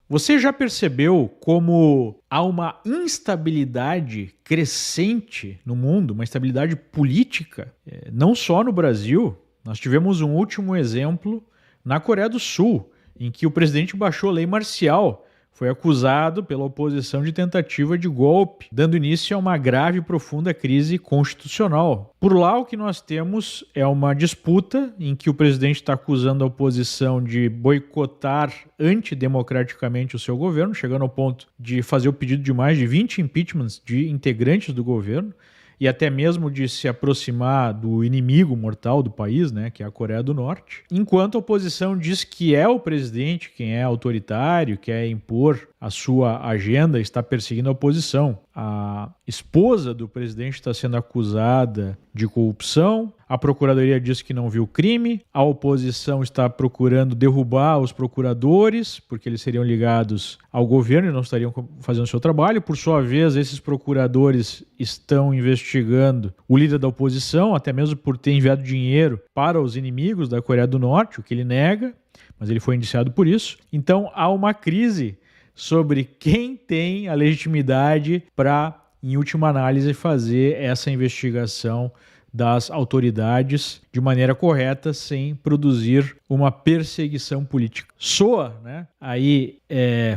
Você já percebeu como há uma instabilidade crescente no mundo, uma instabilidade política? Não só no Brasil, nós tivemos um último exemplo na Coreia do Sul, em que o presidente baixou a lei marcial, foi acusado pela oposição de tentativa de golpe, dando início a uma grave e profunda crise constitucional. Por lá, o que nós temos é uma disputa em que o presidente está acusando a oposição de boicotar antidemocraticamente o seu governo, chegando ao ponto de fazer o pedido de mais de 20 impeachments de integrantes do governo, e até mesmo de se aproximar do inimigo mortal do país, né, que é a Coreia do Norte, enquanto a oposição diz que é o presidente quem é autoritário, quer impor a sua agenda, está perseguindo a oposição. A esposa do presidente está sendo acusada de corrupção, a procuradoria diz que não viu crime, a oposição está procurando derrubar os procuradores, porque eles seriam ligados ao governo e não estariam fazendo o seu trabalho. Por sua vez, esses procuradores estão investigando o líder da oposição, até mesmo por ter enviado dinheiro para os inimigos da Coreia do Norte, o que ele nega, mas ele foi indiciado por isso. Então há uma crise sobre quem tem a legitimidade para, em última análise, fazer essa investigação das autoridades de maneira correta, sem produzir uma perseguição política. Soa, né, aí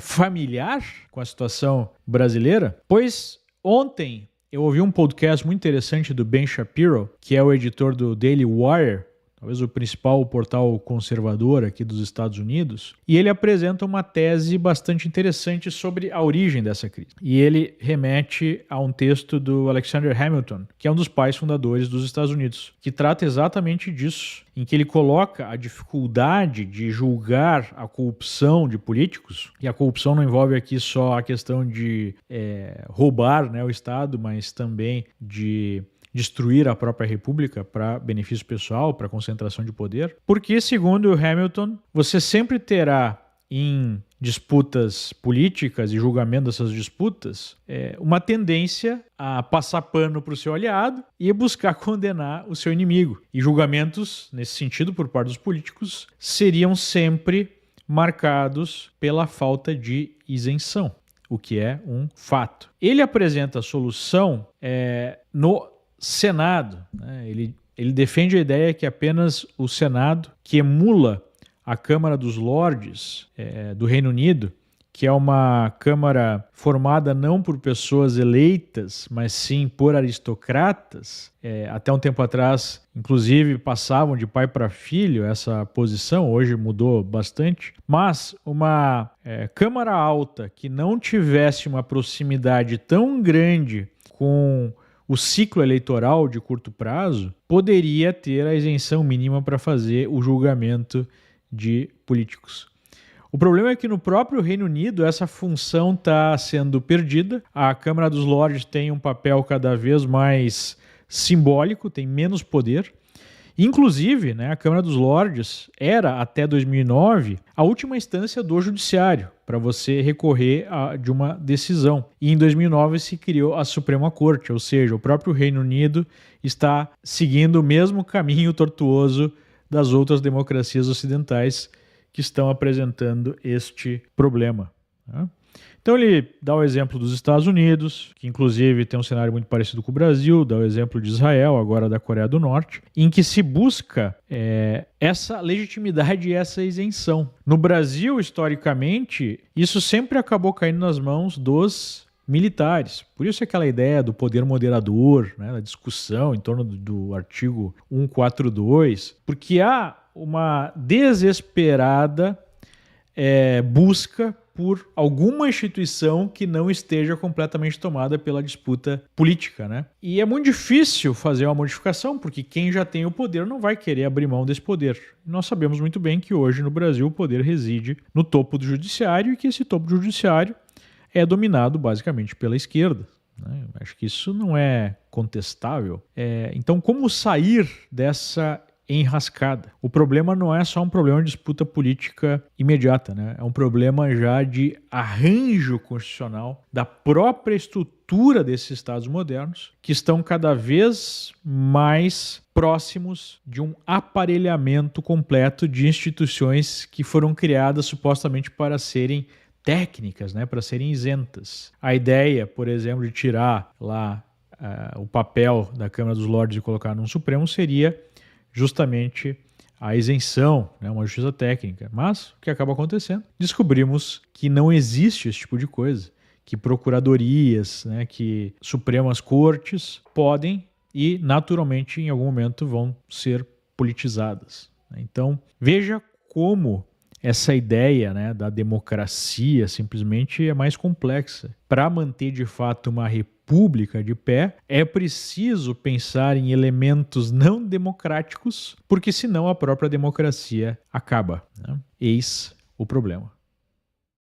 familiar com a situação brasileira? Pois ontem eu ouvi um podcast muito interessante do Ben Shapiro, que é o editor do Daily Wire, talvez o principal portal conservador aqui dos Estados Unidos, e ele apresenta uma tese bastante interessante sobre a origem dessa crise. E ele remete a um texto do Alexander Hamilton, que é um dos pais fundadores dos Estados Unidos, que trata exatamente disso, em que ele coloca a dificuldade de julgar a corrupção de políticos, e a corrupção não envolve aqui só a questão de roubar, né, o Estado, mas também de destruir a própria república para benefício pessoal, para concentração de poder. Porque, segundo Hamilton, você sempre terá em disputas políticas e julgamento dessas disputas uma tendência a passar pano para o seu aliado e buscar condenar o seu inimigo. E julgamentos, nesse sentido, por parte dos políticos, seriam sempre marcados pela falta de isenção, o que é um fato. Ele apresenta a solução no Senado, né? Ele defende a ideia que apenas o Senado, que emula a Câmara dos Lordes do Reino Unido, que é uma Câmara formada não por pessoas eleitas, mas sim por aristocratas. Até um tempo atrás, inclusive, passavam de pai para filho essa posição, hoje mudou bastante. Mas uma Câmara Alta que não tivesse uma proximidade tão grande com o ciclo eleitoral de curto prazo, poderia ter a isenção mínima para fazer o julgamento de políticos. O problema é que no próprio Reino Unido essa função está sendo perdida. A Câmara dos Lordes tem um papel cada vez mais simbólico, tem menos poder. Inclusive, né, a Câmara dos Lordes era, até 2009, a última instância do judiciário para você recorrer de uma decisão. E em 2009 se criou a Suprema Corte, ou seja, o próprio Reino Unido está seguindo o mesmo caminho tortuoso das outras democracias ocidentais que estão apresentando este problema, né? Então ele dá o exemplo dos Estados Unidos, que inclusive tem um cenário muito parecido com o Brasil, dá o exemplo de Israel, agora da Coreia do Norte, em que se busca essa legitimidade e essa isenção. No Brasil, historicamente, isso sempre acabou caindo nas mãos dos militares. Por isso aquela ideia do poder moderador, né, da discussão em torno do artigo 142, porque há uma desesperada busca por alguma instituição que não esteja completamente tomada pela disputa política, né? E é muito difícil fazer uma modificação, porque quem já tem o poder não vai querer abrir mão desse poder. Nós sabemos muito bem que hoje no Brasil o poder reside no topo do judiciário e que esse topo do judiciário é dominado basicamente pela esquerda, né? Acho que isso não é contestável. Então, como sair dessa enrascada? O problema não é só um problema de disputa política imediata, né? É um problema já de arranjo constitucional da própria estrutura desses Estados modernos, que estão cada vez mais próximos de um aparelhamento completo de instituições que foram criadas supostamente para serem técnicas, né, para serem isentas. A ideia, por exemplo, de tirar lá o papel da Câmara dos Lordes e colocar num Supremo seria justamente a isenção, né, uma justiça técnica. Mas o que acaba acontecendo? Descobrimos que não existe esse tipo de coisa, que procuradorias, né, que Supremas Cortes podem e naturalmente em algum momento vão ser politizadas. Então veja como essa ideia, né, da democracia simplesmente é mais complexa. Para manter de fato uma república de pé, é preciso pensar em elementos não democráticos, porque senão a própria democracia acaba, né? Eis o problema.